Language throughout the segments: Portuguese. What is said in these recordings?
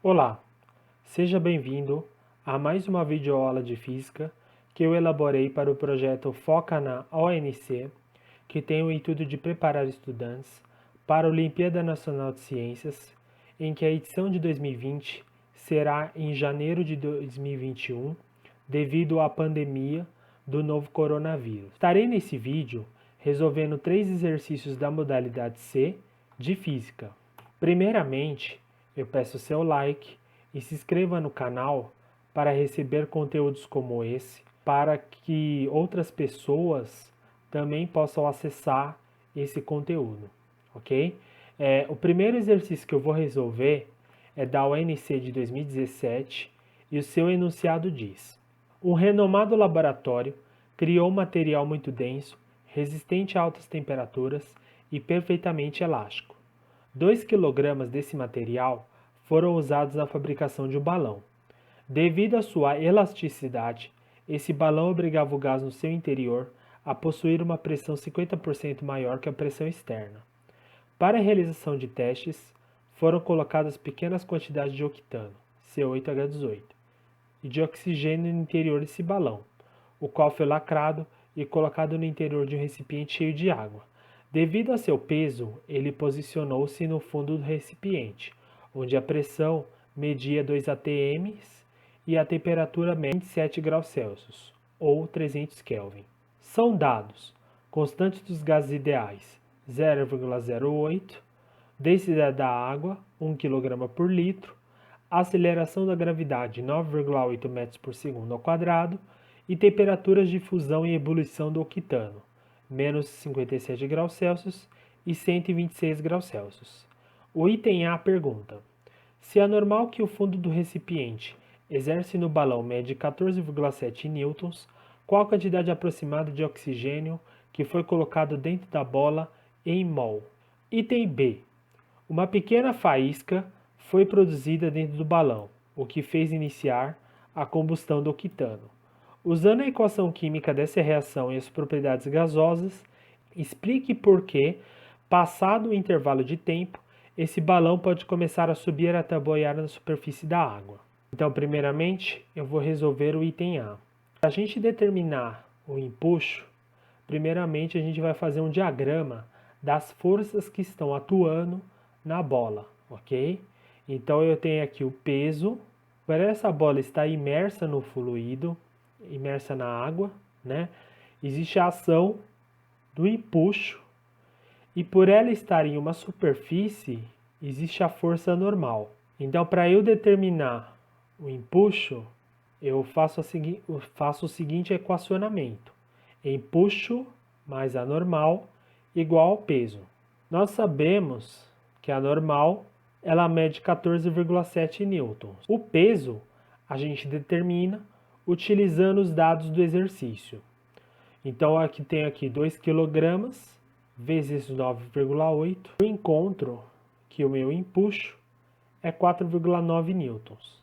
Olá, seja bem-vindo a mais uma videoaula de Física que eu elaborei para o projeto Foca na ONC, que tem o intuito de preparar estudantes para a Olimpíada Nacional de Ciências, em que a edição de 2020 será em janeiro de 2021, devido à pandemia do novo coronavírus. Estarei nesse vídeo resolvendo 3 exercícios da modalidade C de Física. Primeiramente, eu peço seu like e se inscreva no canal para receber conteúdos como esse, para que outras pessoas também possam acessar esse conteúdo, ok? O primeiro exercício que eu vou resolver é da ONC de 2017 e o seu enunciado diz: um renomado laboratório criou um material muito denso, resistente a altas temperaturas e perfeitamente elástico. 2 kg desse material foram usados na fabricação de um balão. Devido à sua elasticidade, esse balão obrigava o gás no seu interior a possuir uma pressão 50% maior que a pressão externa. Para a realização de testes, foram colocadas pequenas quantidades de octano, C8H18, e de oxigênio no interior desse balão, o qual foi lacrado e colocado no interior de um recipiente cheio de água. Devido a seu peso, ele posicionou-se no fundo do recipiente, onde a pressão media 2 atm e a temperatura média 27 graus Celsius, ou 300 Kelvin. São dados: constante dos gases ideais 0,08, densidade da água 1 kg por litro, aceleração da gravidade 9,8 metros por segundo ao quadrado e temperaturas de fusão e ebulição do octano, menos 57 graus Celsius e 126 graus Celsius. O item A pergunta: se é normal que o fundo do recipiente exerce no balão mede 14,7 newtons, qual a quantidade aproximada de oxigênio que foi colocado dentro da bola em mol? Item B: uma pequena faísca foi produzida dentro do balão, o que fez iniciar a combustão do octano. Usando a equação química dessa reação e as propriedades gasosas, explique por que, passado o intervalo de tempo, esse balão pode começar a subir até boiar na superfície da água. Então, primeiramente, eu vou resolver o item A. Para a gente determinar o empuxo, primeiramente a gente vai fazer um diagrama das forças que estão atuando na bola, ok? Então eu tenho aqui o peso. Para essa bola estar imersa no fluido, imersa na água, né? Existe a ação do empuxo e por ela estar em uma superfície, existe a força normal. Então, para eu determinar o empuxo, eu faço o seguinte equacionamento: empuxo mais a normal igual ao peso. Nós sabemos que a normal ela mede 14,7 newtons. O peso a gente determina utilizando os dados do exercício. Então aqui tem 2 kg vezes 9,8. Eu encontro que o meu empuxo é 4,9 newtons.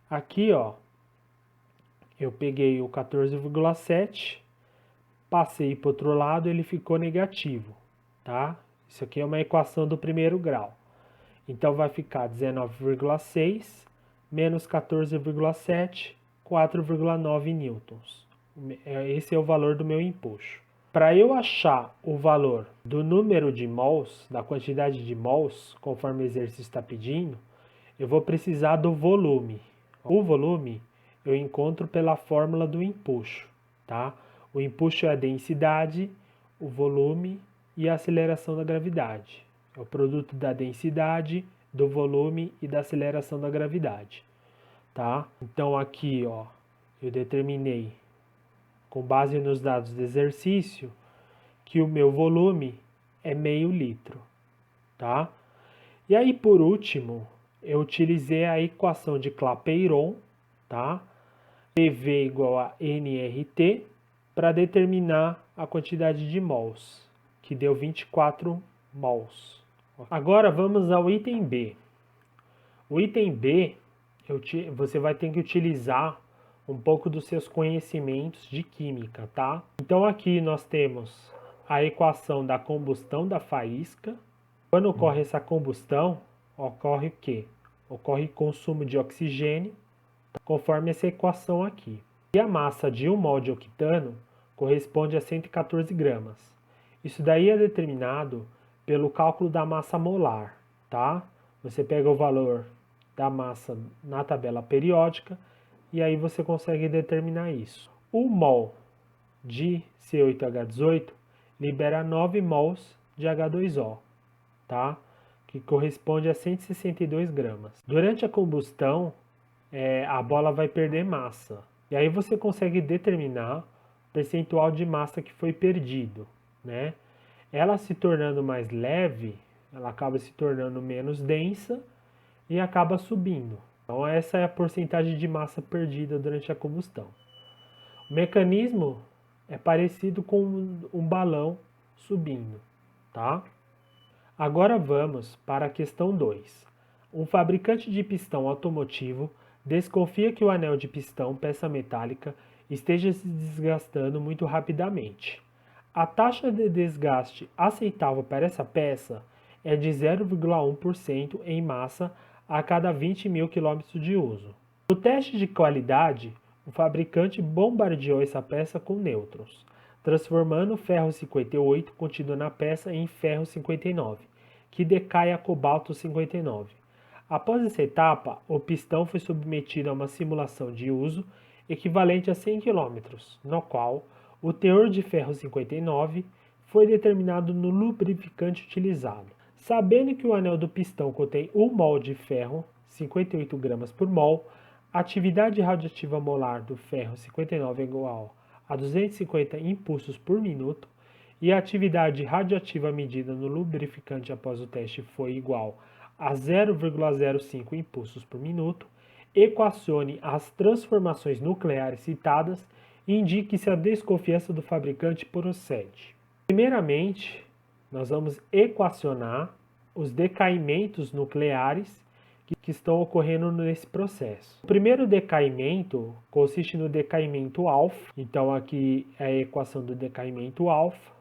Aqui, ó, eu peguei o 14,7, passei para o outro lado, ele ficou negativo, tá? Isso aqui é uma equação do primeiro grau. Então vai ficar 19,6 menos 14,7, 4,9 newtons. Esse é o valor do meu empuxo. Para eu achar o valor do número de mols, da quantidade de mols, conforme o exercício está pedindo, eu vou precisar do volume. O volume eu encontro pela fórmula do empuxo, tá? O empuxo é a densidade, o volume e a aceleração da gravidade. É o produto da densidade, do volume e da aceleração da gravidade, tá? Então aqui, ó, eu determinei, com base nos dados do exercício, que o meu volume é meio litro, tá? E aí, por último, eu utilizei a equação de Clapeyron, tá? PV igual a nRT, para determinar a quantidade de mols, que deu 24 mols. Agora vamos ao item B. O item B, você vai ter que utilizar um pouco dos seus conhecimentos de química, tá? Então aqui nós temos a equação da combustão da faísca. Quando ocorre essa combustão, ocorre o quê? ocorre consumo de oxigênio, conforme essa equação aqui. E a massa de 1 mol de octano corresponde a 114 gramas. Isso daí é determinado pelo cálculo da massa molar, tá? Você pega o valor da massa na tabela periódica e aí você consegue determinar isso. 1 mol de C8H18 libera 9 mols de H2O, tá? Que corresponde a 162 gramas. Durante a combustão, a bola vai perder massa. E aí você consegue determinar o percentual de massa que foi perdido, né? Ela se tornando mais leve, ela acaba se tornando menos densa e acaba subindo. Então essa é a porcentagem de massa perdida durante a combustão. O mecanismo é parecido com um balão subindo, tá? Agora vamos para a questão 2. Um fabricante de pistão automotivo desconfia que o anel de pistão, peça metálica, esteja se desgastando muito rapidamente. A taxa de desgaste aceitável para essa peça é de 0,1% em massa a cada 20 mil km de uso. No teste de qualidade, o fabricante bombardeou essa peça com nêutrons, transformando o ferro 58 contido na peça em ferro 59, que decai a cobalto 59. Após essa etapa, o pistão foi submetido a uma simulação de uso equivalente a 100 km, no qual o teor de ferro 59 foi determinado no lubrificante utilizado. Sabendo que o anel do pistão contém 1 mol de ferro, 58 gramas por mol, a atividade radioativa molar do ferro 59 é igual a 250 impulsos por minuto e a atividade radioativa medida no lubrificante após o teste foi igual a 0,05 impulsos por minuto, equacione as transformações nucleares citadas e indique se a desconfiança do fabricante procede. Primeiramente, nós vamos equacionar os decaimentos nucleares que estão ocorrendo nesse processo. O primeiro decaimento consiste no decaimento alfa, então aqui é a equação do decaimento alfa,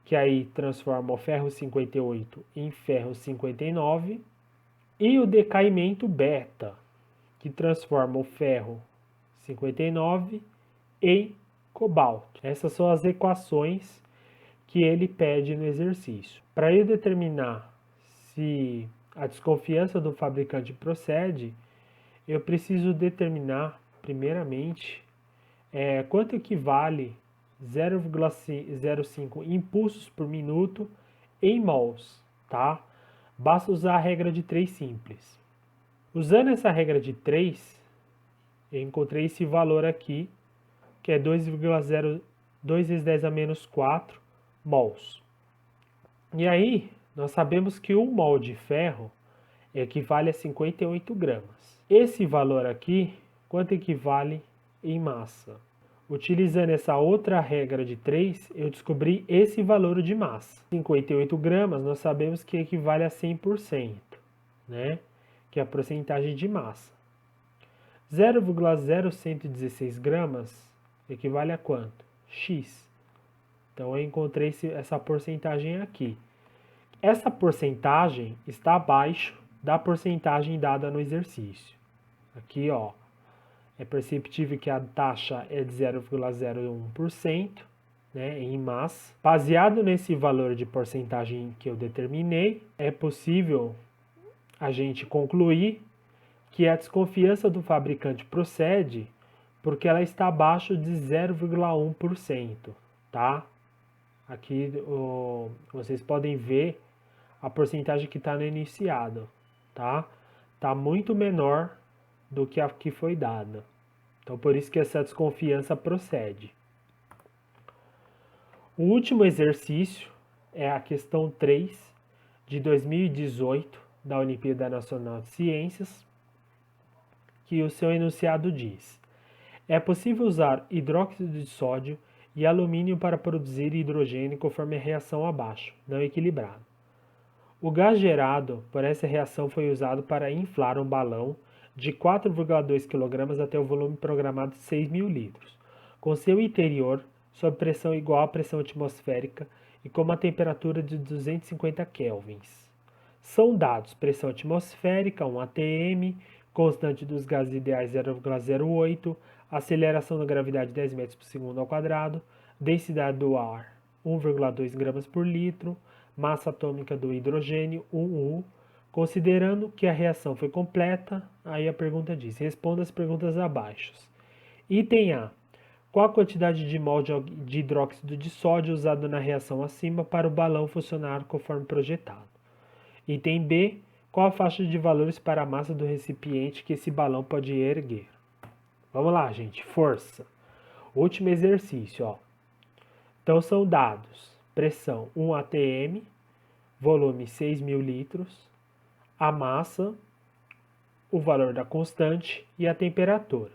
que aí transforma o ferro 58 em ferro 59, e o decaimento beta, que transforma o ferro 59 em cobalto. Essas são as equações que ele pede no exercício. Para eu determinar se a desconfiança do fabricante procede, eu preciso determinar, primeiramente, quanto equivale 0,05 impulsos por minuto em mols, tá? Basta usar a regra de 3 simples. Usando essa regra de 3, eu encontrei esse valor aqui, que é 2,02 vezes 10 a menos 4 mols. E aí, nós sabemos que 1 mol de ferro equivale a 58 gramas. Esse valor aqui, quanto equivale em massa? Utilizando essa outra regra de 3, eu descobri esse valor de massa. 58 gramas, nós sabemos que equivale a 100%, né? Que é a porcentagem de massa. 0,0116 gramas equivale a quanto? X. Então eu encontrei essa porcentagem aqui. Essa porcentagem está abaixo da porcentagem dada no exercício. Aqui, ó, é perceptível que a taxa é de 0,01%, né, em massa. Baseado nesse valor de porcentagem que eu determinei, é possível a gente concluir que a desconfiança do fabricante procede porque ela está abaixo de 0,1%, tá? Aqui vocês podem ver a porcentagem que está no enunciado, tá? Está muito menor do que a que foi dada. Então, por isso que essa desconfiança procede. O último exercício é a questão 3 de 2018 da Olimpíada Nacional de Ciências, que o seu enunciado diz: é possível usar hidróxido de sódio e alumínio para produzir hidrogênio conforme a reação abaixo, não equilibrado. O gás gerado por essa reação foi usado para inflar um balão de 4,2 kg até o volume programado de 6.000 litros, com seu interior sob pressão igual à pressão atmosférica e com uma temperatura de 250 kelvins. São dados pressão atmosférica, 1 atm, constante dos gases ideais 0,08, aceleração da gravidade 10 metros por segundo ao quadrado, densidade do ar 1,2 gramas por litro, massa atômica do hidrogênio 1U. Considerando que a reação foi completa, aí a pergunta diz, responda as perguntas abaixo. Item A. Qual a quantidade de mol de hidróxido de sódio usado na reação acima para o balão funcionar conforme projetado? Item B. Qual a faixa de valores para a massa do recipiente que esse balão pode erguer? Vamos lá, gente. Força. Último exercício, ó. Então, são dados. Pressão 1 atm, volume 6.000 litros, a massa, o valor da constante e a temperatura.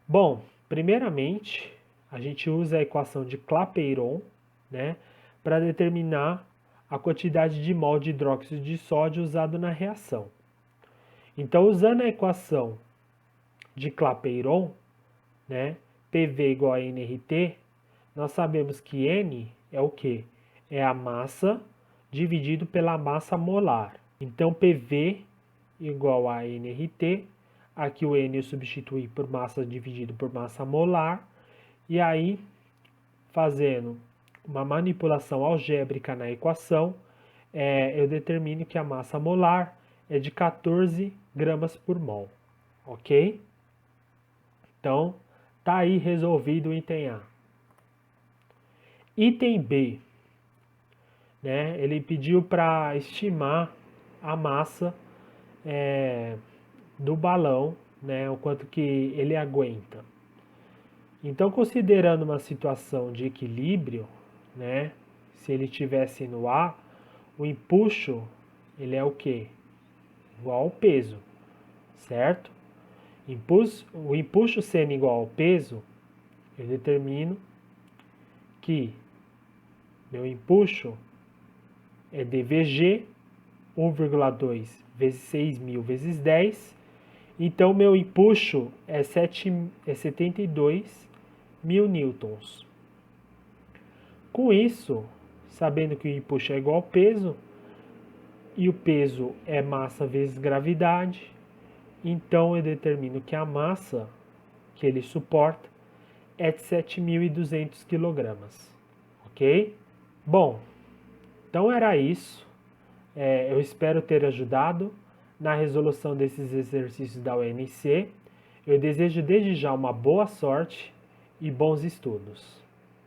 Bom, primeiramente, a gente usa a equação de Clapeyron, né, para determinar a quantidade de mol de hidróxido de sódio usado na reação. Então, usando a equação de Clapeyron, né, PV igual a nRT, nós sabemos que N é o quê? É a massa dividido pela massa molar. Então, PV igual a nRT, aqui o N eu substituí por massa dividido por massa molar, e aí, fazendo uma manipulação algébrica na equação, eu determino que a massa molar é de 14 gramas por mol, ok? Então, tá aí resolvido o item A. Item B, né? Ele pediu para estimar a massa do balão, né? O quanto que ele aguenta. Então, considerando uma situação de equilíbrio, né? Se ele estivesse no ar, o empuxo, ele é o quê? Igual ao peso, certo? O empuxo sendo igual ao peso, eu determino que meu empuxo é dVg, 1,2 vezes 6.000 vezes 10. Então, meu empuxo é 72 mil newtons. Com isso, sabendo que o empuxo é igual ao peso, e o peso é massa vezes gravidade, então eu determino que a massa que ele suporta é de 7.200 kg, ok? Bom, então era isso. Eu espero ter ajudado na resolução desses exercícios da UNC. Eu desejo desde já uma boa sorte e bons estudos.